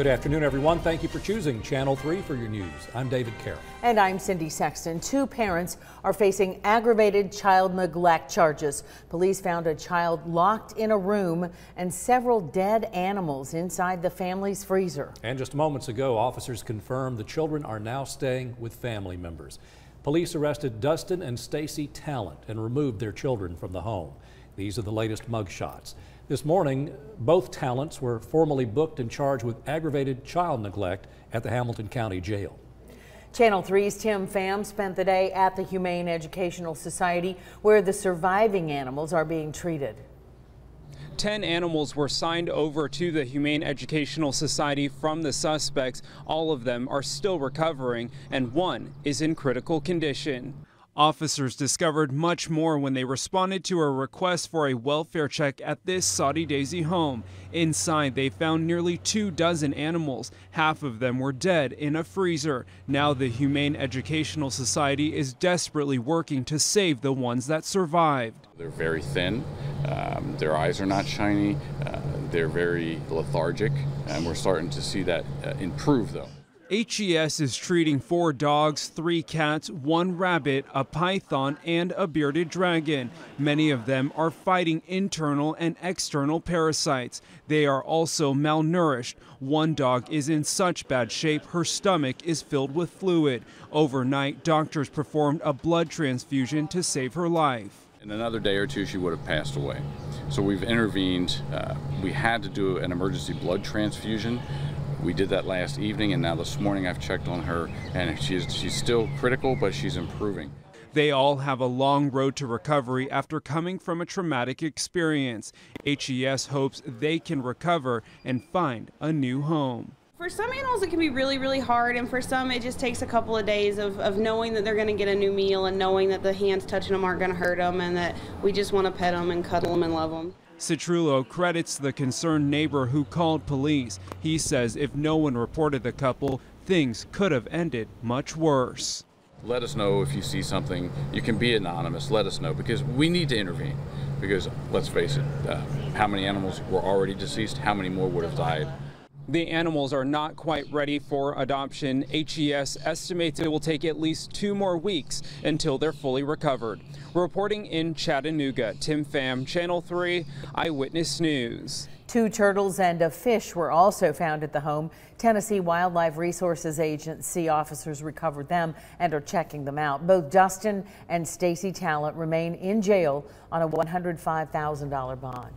Good afternoon, everyone. Thank you for choosing Channel 3 for your news. I'm David Carroll. And I'm Cindy Sexton. Two parents are facing aggravated child neglect charges. Police found a child locked in a room and several dead animals inside the family's freezer. And just moments ago, officers confirmed the children are now staying with family members. Police arrested Dustin and Stacy Talent and removed their children from the home. These are the latest mugshots. This morning, both Talents were formally booked and charged with aggravated child neglect at the Hamilton County Jail. Channel 3's Tim Pham spent the day at the Humane Educational Society where the surviving animals are being treated. 10 animals were signed over to the Humane Educational Society from the suspects. All of them are still recovering, and one is in critical condition. Officers discovered much more when they responded to a request for a welfare check at this Saudi Daisy home. Inside, they found nearly 24 animals. Half of them were dead in a freezer. Now the Humane Educational Society is desperately working to save the ones that survived. They're very thin, their eyes are not shiny, they're very lethargic, and we're starting to see that improve though. HES is treating 4 dogs, 3 cats, 1 rabbit, a python, and a bearded dragon. Many of them are fighting internal and external parasites. They are also malnourished. One dog is in such bad shape her stomach is filled with fluid. Overnight, doctors performed a blood transfusion to save her life. In another day or two, she would have passed away. So we've intervened. We had to do an emergency blood transfusion. We did that last evening, and now this morning I've checked on her, and she's still critical, but she's improving. They all have a long road to recovery after coming from a traumatic experience. HES hopes they can recover and find a new home. For some animals it can be really, really hard, and for some it just takes a couple of days of knowing that they're going to get a new meal and knowing that the hands touching them aren't going to hurt them and that we just want to pet them and cuddle them and love them. Citrullo credits the concerned neighbor who called police. He says if no one reported the couple, things could have ended much worse. Let us know if you see something. You can be anonymous. Let us know, because we need to intervene. Because let's face it, how many animals were already deceased? How many more would have died? The animals are not quite ready for adoption. HES estimates it will take at least 2 more weeks until they're fully recovered. Reporting in Chattanooga, Tim Pham, Channel 3 Eyewitness News. 2 turtles and a fish were also found at the home. Tennessee Wildlife Resources Agency officers recovered them and are checking them out. Both Dustin and Stacy Talent remain in jail on a $105,000 bond.